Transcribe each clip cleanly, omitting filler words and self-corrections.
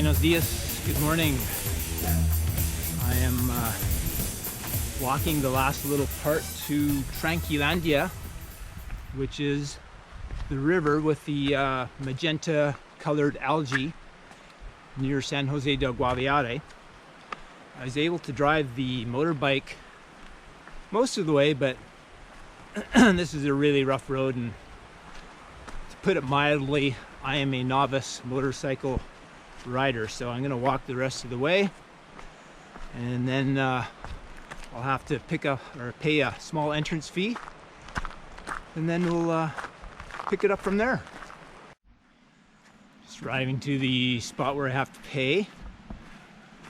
Buenos dias, good morning. I am walking the last little part to Tranquilandia, which is the river with the magenta colored algae near San Jose del Guaviare. I was able to drive the motorbike most of the way, but this is a really rough road, and to put it mildly, I am a novice motorcycle rider, so I'm going to walk the rest of the way, and then I'll have to pay a small entrance fee, and then we'll pick it up from there. Just driving to the spot where I have to pay,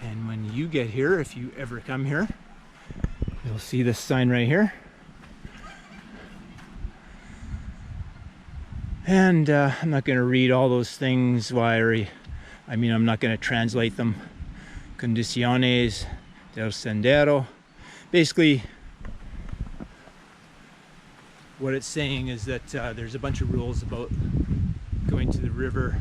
and when you get here, if you ever come here, you'll see this sign right here. And I'm not going to read all those things. I'm not going to translate them. Condiciones del sendero. Basically, what it's saying is that there's a bunch of rules about going to the river.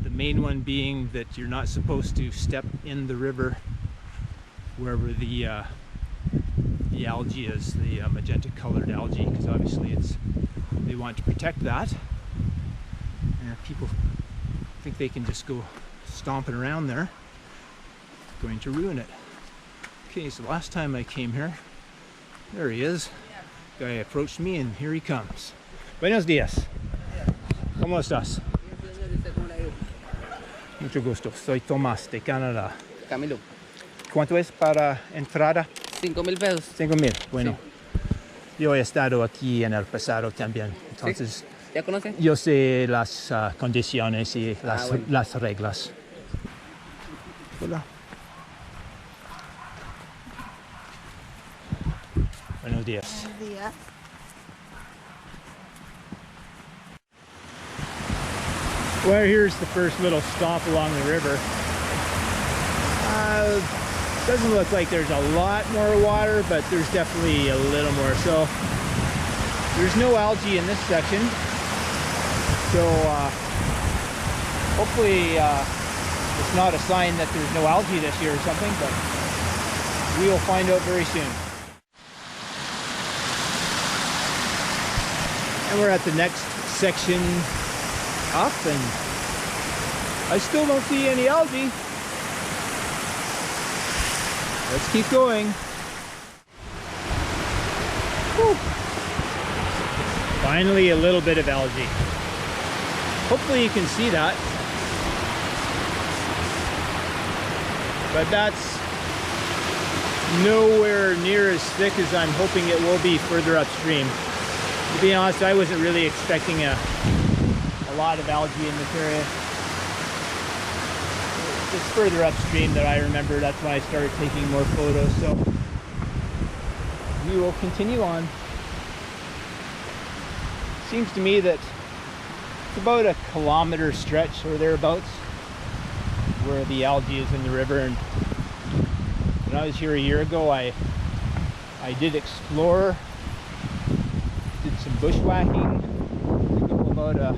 The main one being that you're not supposed to step in the river wherever the algae is, the magenta colored algae, because obviously they want to protect that, and if people think they can just go stomping around there, it's going to ruin it. Okay, so last time I came here, there he is. Guy approached me, and here he comes. Buenos dias. ¿Cómo estás? Mucho gusto. Soy Thomas de Canadá. Camilo. ¿Cuánto es para entrada? 5,000 pesos. 5,000. Bueno. Sí. Yo he estado aquí en el pasado también, entonces ¿Sí? ¿Ya conocen? yo sé las condiciones y las reglas. Hola. Buenos días. Buenos días. Well, here's the first little stop along the river. Doesn't look like there's a lot more water, but there's definitely a little more. So there's no algae in this section, so hopefully it's not a sign that there's no algae this year or something, but we will find out very soon. And we're at the next section up, and I still don't see any algae. Let's keep going. Whew. Finally, a little bit of algae. Hopefully you can see that. But that's nowhere near as thick as I'm hoping it will be further upstream. To be honest, I wasn't really expecting a lot of algae in this area. It's further upstream that I remember. That's when I started taking more photos, so we will continue on. Seems to me that it's about a kilometer stretch or thereabouts where the algae is in the river. And when I was here a year ago, I did explore, did some bushwhacking to go about a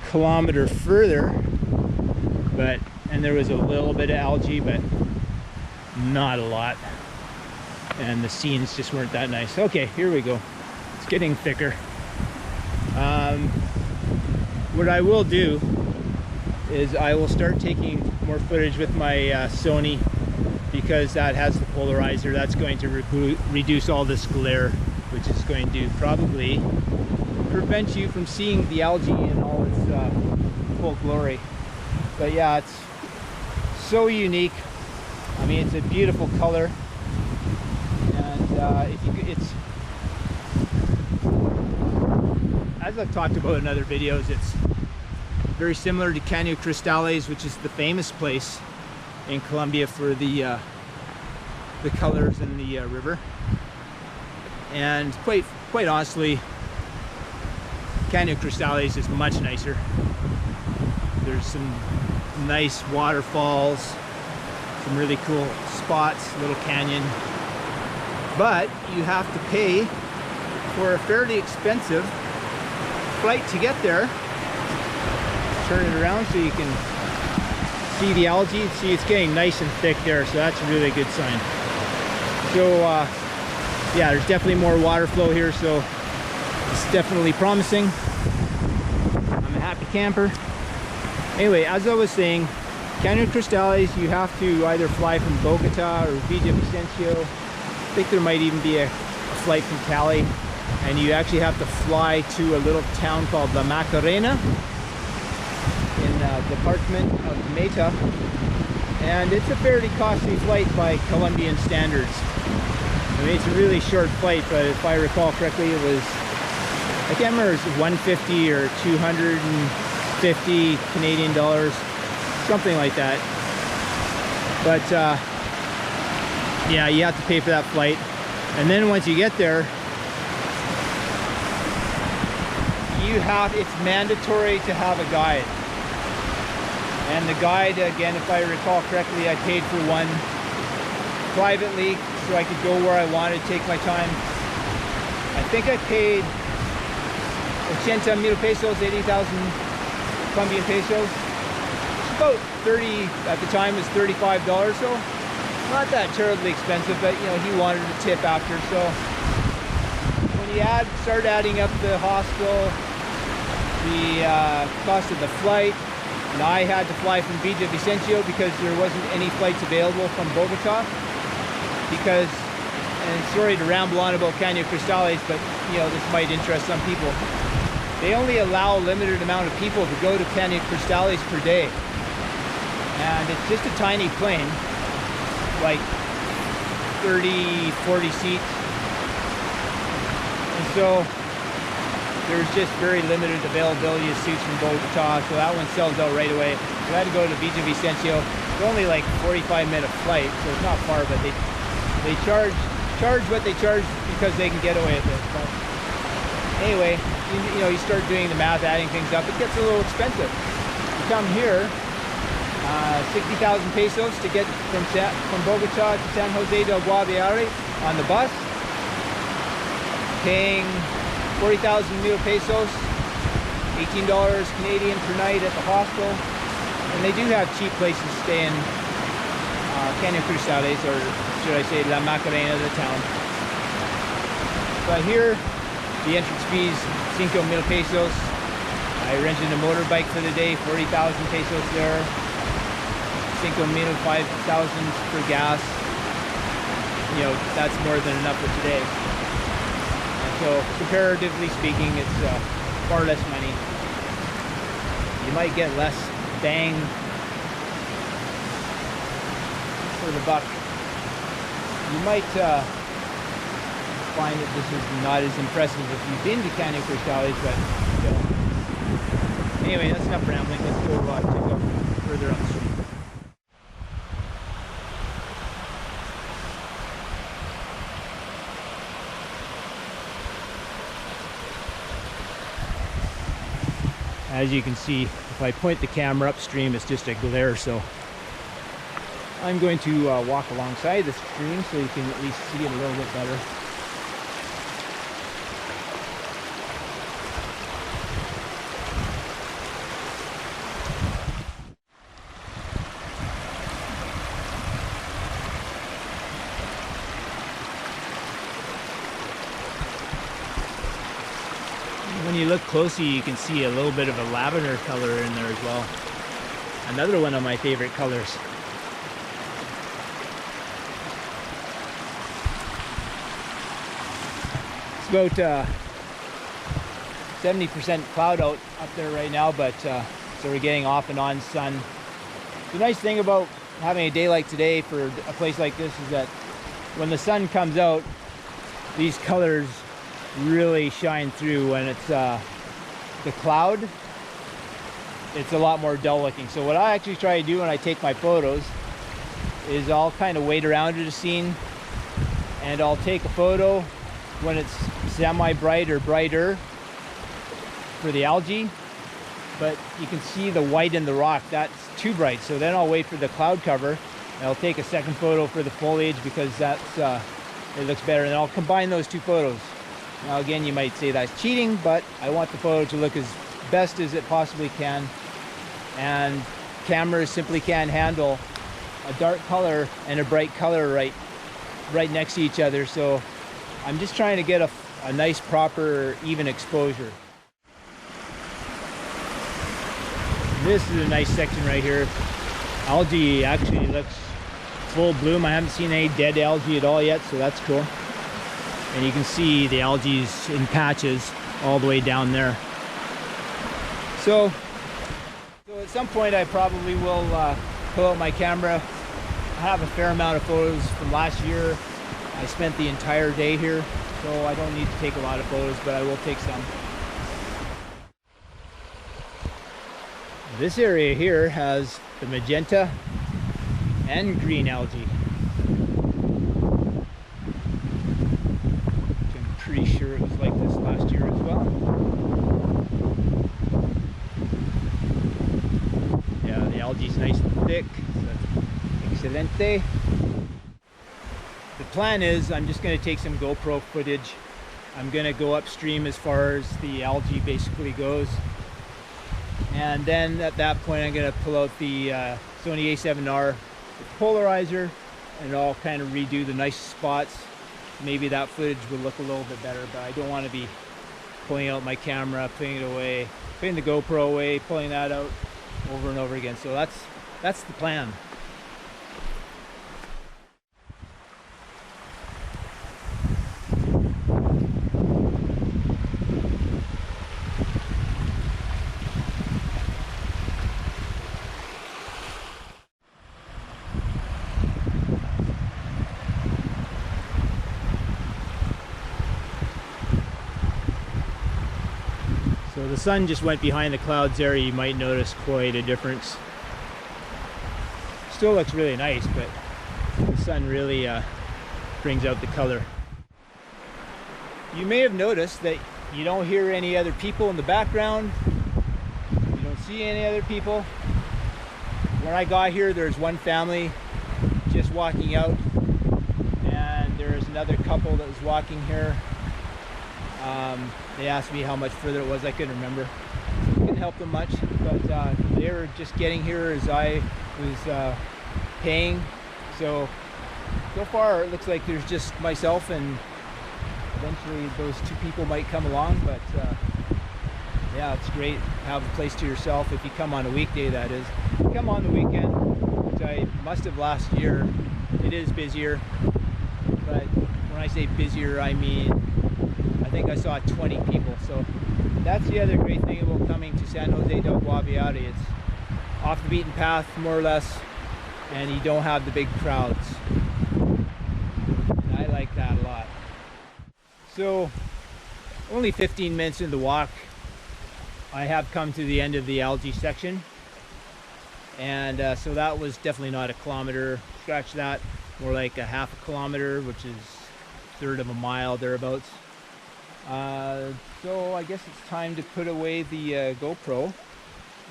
kilometer further, and there was a little bit of algae, but not a lot, and the scenes just weren't that nice. Okay, here we go. It's getting thicker. What I will do is I will start taking more footage with my Sony, because that has the polarizer. That's going to reduce all this glare, which is going to probably prevent you from seeing the algae in all its full glory. But yeah, it's so unique. I mean, it's a beautiful color, and it's, as I've talked about in other videos, it's very similar to Cano Cristales, which is the famous place in Colombia for the colors in the river. And quite honestly, Cano Cristales is much nicer. There's some nice waterfalls, some really cool spots, little canyon, but you have to pay for a fairly expensive flight to get there. Turn it around so you can See the algae? See, it's getting nice and thick there, so that's a really good sign. So yeah, there's definitely more water flow here, so it's definitely promising. I'm a happy camper. Anyway, as I was saying, Cano Cristales, you have to either fly from Bogota or Villavicencio. I think there might even be a flight from Cali, and you actually have to fly to a little town called La Macarena in Department of Magenta, and it's a fairly costly flight by Colombian standards. I mean, it's a really short flight, but if I recall correctly, it was, I can't remember, it was 150 or 250 Canadian dollars, something like that. But yeah, you have to pay for that flight, and then once you get there, it's mandatory to have a guide. And the guide, again, if I recall correctly, I paid for one privately so I could go where I wanted, take my time. I think I paid 80,000 pesos, 80,000 Colombian pesos. It's about 30, at the time it was $35, so not that terribly expensive, but you know, he wanted a tip after. So when you start adding up the hostel, the cost of the flight, and I had to fly from Villavicencio because there wasn't any flights available from Bogota. Because, and sorry to ramble on about Cano Cristales, but you know, this might interest some people. They only allow a limited amount of people to go to Cano Cristales per day. And it's just a tiny plane, like 30, 40 seats. And so there's just very limited availability of seats from Bogota, so that one sells out right away. So I had to go to Villavicencio. It's only like 45-minute flight, so it's not far, but they charge what they charge because they can get away with it. But anyway, you know, you start doing the math, adding things up, it gets a little expensive. You come here, 60,000 pesos to get from Bogota to San Jose del Guaviare on the bus, paying 40,000 pesos, $18 Canadian per night at the hostel. And they do have cheap places to stay in Cano Cristales, or should I say La Macarena, the town. But here, the entrance fees, 5,000 pesos. I rented a motorbike for the day, 40,000 pesos there. 5,000 for gas. You know, that's more than enough for today. So comparatively speaking, it's far less money. You might get less bang for the buck. You might find that this is not as impressive if you've been to Cano Cristales, but still. Anyway, that's enough rambling. Let's go check out further up the street. As you can see, if I point the camera upstream, it's just a glare, so I'm going to walk alongside the stream so you can at least see it a little bit better. When you look closely, you can see a little bit of a lavender color in there as well. Another one of my favorite colors. It's about 70% cloud out up there right now, but so we're getting off and on sun. The nice thing about having a day like today for a place like this is that when the sun comes out, these colors really shine through. When it's the cloud, it's a lot more dull looking. So what I actually try to do when I take my photos is I'll kind of wait around at a scene, and I'll take a photo when it's semi-bright or brighter for the algae, but you can see the white in the rock, that's too bright. So then I'll wait for the cloud cover, and I'll take a second photo for the foliage because that's it looks better, and I'll combine those two photos. Now again, you might say that's cheating, but I want the photo to look as best as it possibly can. And cameras simply can't handle a dark color and a bright color right next to each other. So I'm just trying to get a nice, proper, even exposure. This is a nice section right here. Algae actually looks full bloom. I haven't seen any dead algae at all yet, so that's cool. And you can see the algae in patches all the way down there. So at some point I probably will pull out my camera. I have a fair amount of photos from last year. I spent the entire day here, so I don't need to take a lot of photos, but I will take some. This area here has the magenta and green algae, which I'm pretty sure it was like this last year as well. Yeah, the algae's nice and thick, so excelente. The plan is I'm just going to take some GoPro footage. I'm going to go upstream as far as the algae basically goes. And then at that point I'm going to pull out the Sony A7R polarizer and I'll kind of redo the nice spots. Maybe that footage will look a little bit better, but I don't want to be pulling out my camera, putting it away, putting the GoPro away, pulling that out over and over again. So that's the plan. So the sun just went behind the clouds there. You might notice quite a difference. Still looks really nice, but the sun really brings out the color. You may have noticed that you don't hear any other people in the background. You don't see any other people. When I got here, there's one family just walking out, and there's another couple that was walking here. They asked me how much further it was. I couldn't remember. Didn't help them much, but they were just getting here as I was paying. So far it looks like there's just myself, and eventually those two people might come along. But yeah, it's great to have a place to yourself if you come on a weekday, that is. If you come on the weekend, which I must have last year, it is busier. But when I say busier, I mean I think I saw 20 people. So that's the other great thing about coming to San Jose del Guaviare. It's off the beaten path, more or less, and you don't have the big crowds. And I like that a lot. So only 15 minutes in the walk, I have come to the end of the algae section. And so that was definitely not a kilometer. Scratch that, more like a half a kilometer, which is a third of a mile, thereabouts. So I guess it's time to put away the GoPro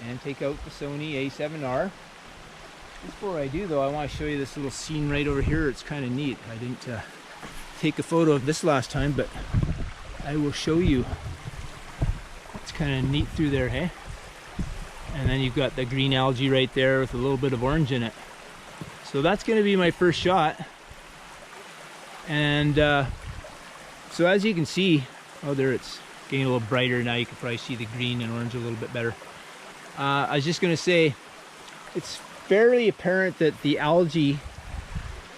and take out the Sony A7R. Before I do though, I want to show you this little scene right over here. It's kind of neat. I didn't take a photo of this last time, but I will show you. It's kind of neat through there, hey? And then you've got the green algae right there with a little bit of orange in it. So that's going to be my first shot. And so as you can see, oh, there it's getting a little brighter now. You can probably see the green and orange a little bit better. I was just going to say, it's fairly apparent that the algae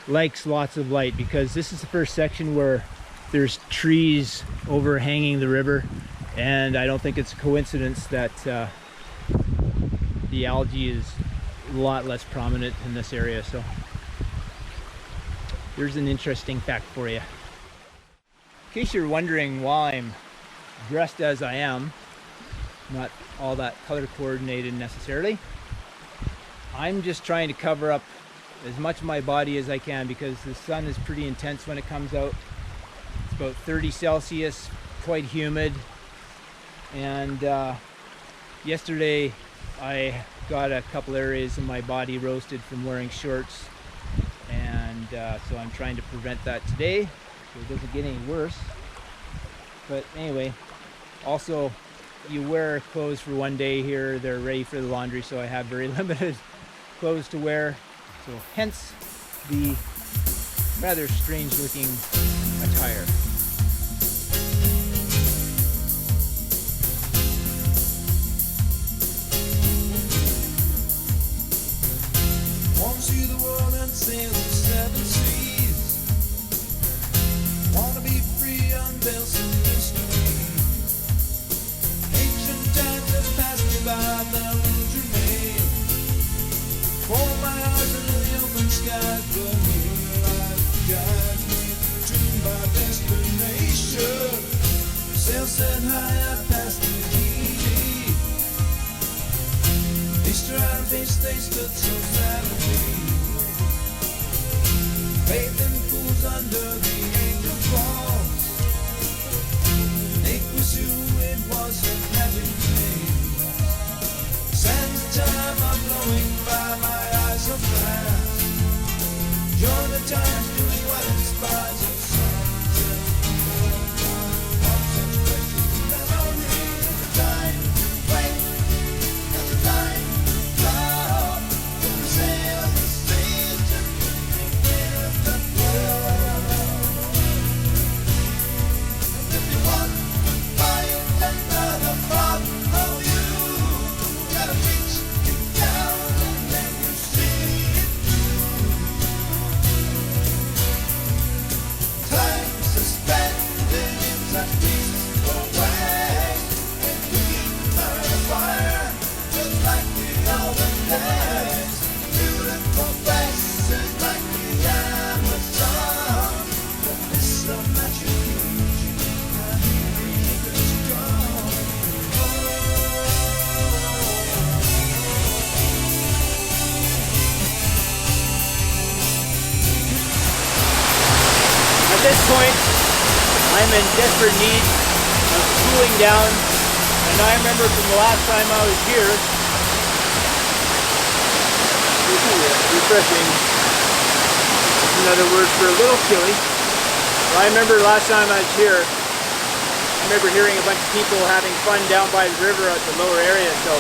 likes lots of light, because this is the first section where there's trees overhanging the river, and I don't think it's a coincidence that the algae is a lot less prominent in this area. So here's an interesting fact for you. In case you're wondering why I'm dressed as I am, not all that color coordinated necessarily, I'm just trying to cover up as much of my body as I can, because the sun is pretty intense when it comes out. It's about 30 Celsius, quite humid, and yesterday I got a couple areas of my body roasted from wearing shorts, and so I'm trying to prevent that today so it doesn't get any worse. But anyway, also you wear clothes for one day here, they're ready for the laundry, so I have very limited clothes to wear. So hence the rather strange looking attire. Want to see the world and sail the seven seas. Want to be free, unveil some mystery. Ancient times have passed me by, the rules remain. Hold my eyes in the open sky, but here life guides me to my destination. Sail set high, I passed the key. They stride, they stood so savagely. Faith in fools under the angel falls. They pursue, it was a magic flame. Sands of time are flowing by, my eyes are fast. Join the times doing what inspires us. At this point, I'm in desperate need of cooling down, and I remember from the last time I was here, refreshing, that's another word for a little chilly. I remember last time I was here, I remember hearing a bunch of people having fun down by the river at the lower area, so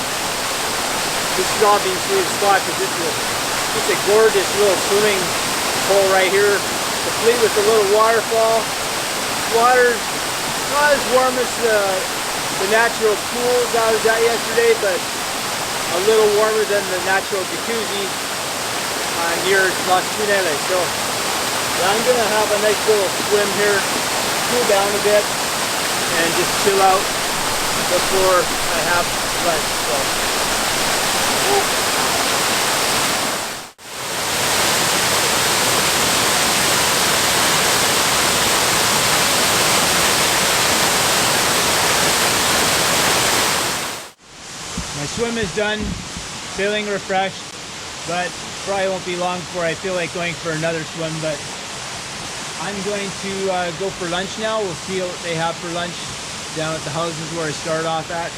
this is obviously the spot, because it's a gorgeous little swimming hole right here, complete with a little waterfall. Water's not as warm as the natural pools I was at yesterday, but a little warmer than the natural jacuzzi near Los Tuneles. So I'm going to have a nice little swim here, cool down a bit, and just chill out before I have lunch. So. My swim is done, feeling refreshed, but probably won't be long before I feel like going for another swim. But I'm going to go for lunch now. We'll see what they have for lunch down at the houses where I start off at,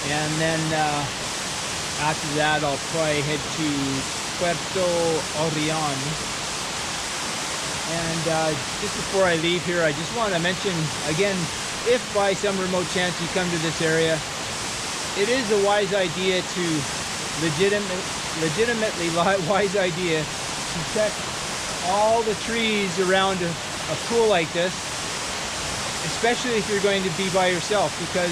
and then after that I'll probably head to Puerto Orion. And just before I leave here, I just want to mention again, if by some remote chance you come to this area, it is a wise idea to legitimately wise idea to check all the trees around a pool like this, especially if you're going to be by yourself, because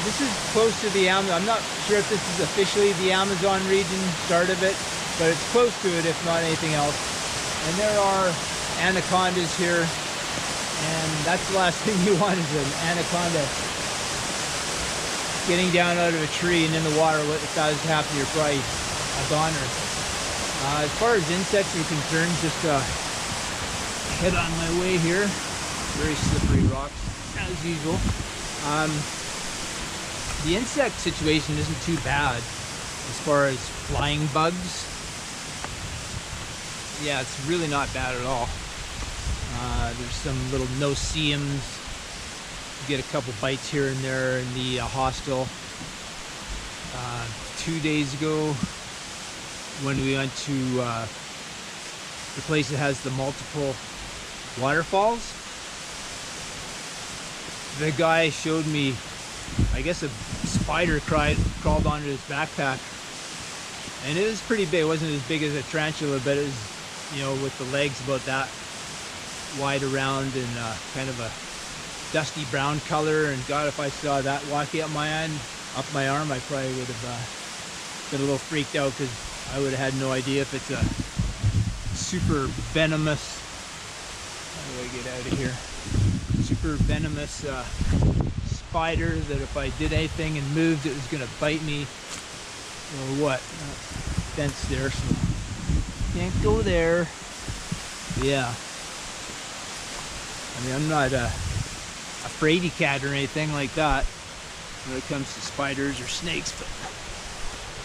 this is close to the Amazon. I'm not sure if this is officially the Amazon region, start of it, but it's close to it if not anything else. And there are anacondas here, and that's the last thing you want is an anaconda getting down out of a tree and in the water. If that was happening, you're probably a goner. As far as insects are concerned, just head on my way here. Very slippery rocks, as usual. The insect situation isn't too bad as far as flying bugs. Yeah, it's really not bad at all. There's some little no-see-ums. Get a couple bites here and there in the hostel. 2 days ago, when we went to the place that has the multiple waterfalls, the guy showed me I guess a spider crawled onto his backpack. And it was pretty big. It wasn't as big as a tarantula, but it was, you know, with the legs about that wide around and kind of a dusty brown color. And God, if I saw that walking up my arm, I probably would have been a little freaked out, because I would have had no idea if it's a super venomous, how do I get out of here? Super venomous spider that if I did anything and moved, it was going to bite me or what. Fence there, so can't go there. Yeah. I mean, I'm not a fraidy cat or anything like that when it comes to spiders or snakes, but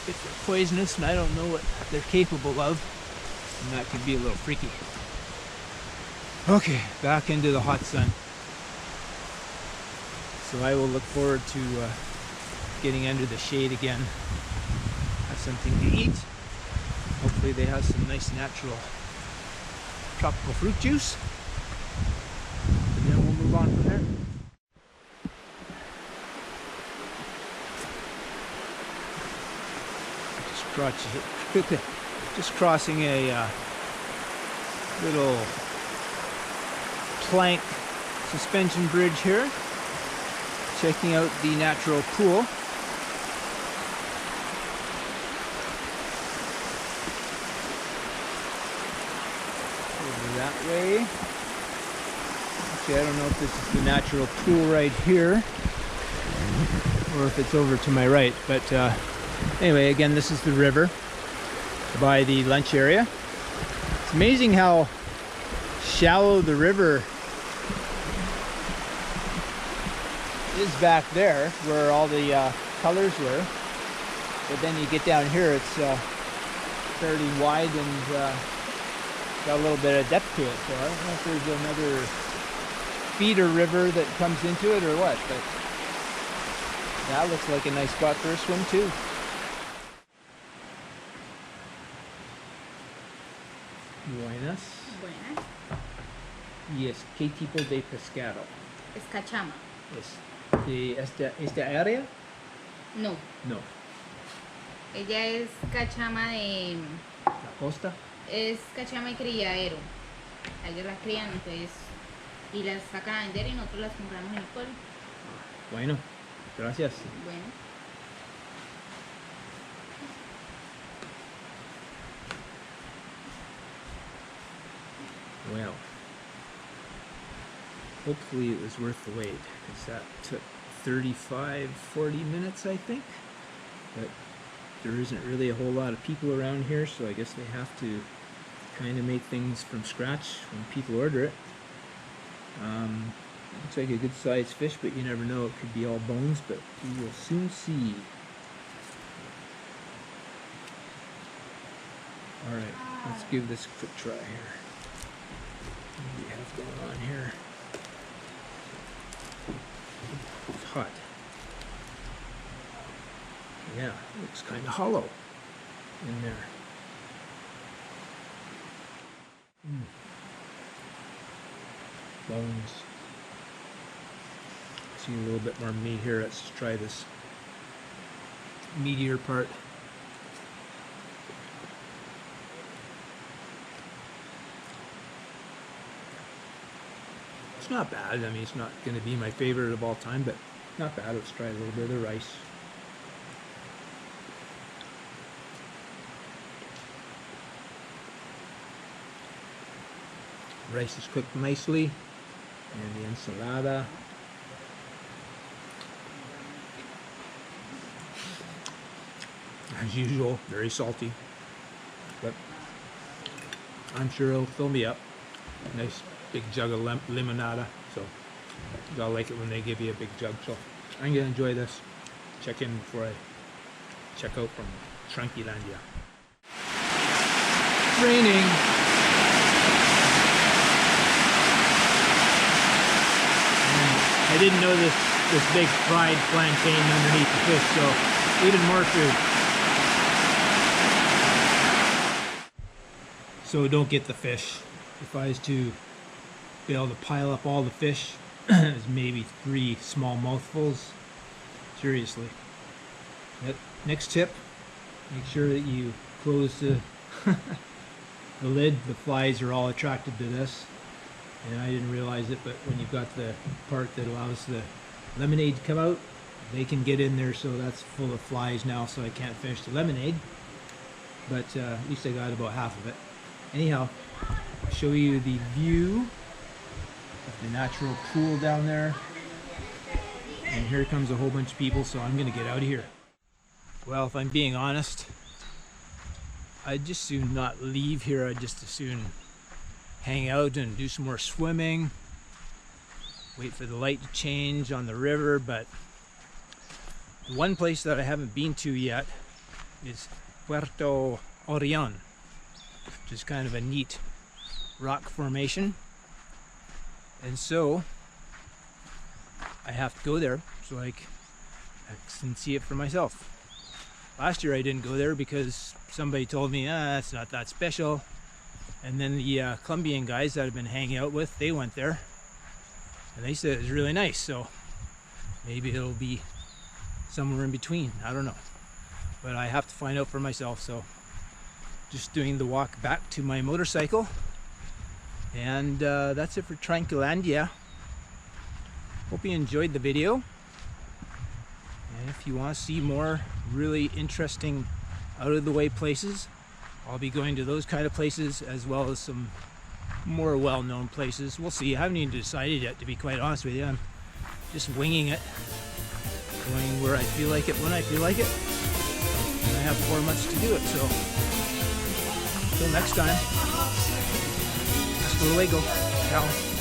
if they're poisonous and I don't know what they're capable of, then that can be a little freaky. Okay, back into the hot sun. So I will look forward to getting under the shade again, have something to eat. Hopefully they have some nice natural tropical fruit juice, and then we'll move on from there. Just crossing a little plank suspension bridge here, checking out the natural pool. Over that way. Actually, I don't know if this is the natural pool right here or if it's over to my right, but anyway, again, this is the river by the lunch area. It's amazing how shallow the river is back there where all the colors were, but then you get down here, it's fairly wide and got a little bit of depth to it. So I don't know if there's another feeder river that comes into it or what, but that looks like a nice spot for a swim too. Buenas. Buenas. Yes, ¿qué tipo de pescado? Es cachama. Es de esta área? No. No. Ella es cachama de... ¿La costa? Es cachama de criadero. Ellos las crían, entonces... Y las sacan a vender y nosotros las compramos en el pueblo. Bueno, gracias. Bueno. Well, hopefully it was worth the wait, because that took 35-40 minutes, I think. But there isn't really a whole lot of people around here, so I guess they have to kind of make things from scratch when people order it. Looks like a good sized fish, but you never know, it could be all bones, but we will soon see. Alright, let's give this a quick try here. What do we have going on here? It's hot. Yeah, it looks kind of hollow in there. Bones. See a little bit more meat here. Let's try this meatier part. It's not bad. I mean, it's not going to be my favorite of all time, but not bad. Let's try a little bit of the rice. Rice is cooked nicely, and the ensalada. As usual, very salty, but I'm sure it'll fill me up. Nice big jug of limonada, so I'll like it when they give you a big jug. So I'm gonna enjoy this. Check in before I check out from Tranquilandia. It's raining. I didn't know this big fried plantain underneath the fish, so even more food. So don't get the fish. If I was to be able to pile up all the fish as maybe 3 small mouthfuls, Seriously. Next tip, make sure that you close the, the lid. The flies are all attracted to this. And I didn't realize it, but when you've got the part that allows the lemonade to come out, they can get in there, so that's full of flies now, so I can't finish the lemonade. But at least I got about half of it. Anyhow, I'll show you the view of the natural pool down there. And here comes a whole bunch of people, so I'm gonna get out of here. Well, if I'm being honest, I'd just soon not leave here. I'd just as soon hang out and do some more swimming, wait for the light to change on the river. But the one place that I haven't been to yet is Puerto Orion, which is kind of a neat rock formation. And so I have to go there so I can see it for myself. Last year I didn't go there because somebody told me, it's not that special. And then the Colombian guys that I've been hanging out with, they went there and they said it was really nice. So maybe it'll be somewhere in between. I don't know. But I have to find out for myself. So just doing the walk back to my motorcycle. And that's it for Tranquilandia. Hope you enjoyed the video. And if you want to see more really interesting out of the way places, I'll be going to those kind of places as well as some more well-known places. We'll see. I haven't even decided yet, to be quite honest with you. I'm just winging it, going where I feel like it when I feel like it. And I have 4 months to do it, so until next time, hasta luego. Ciao.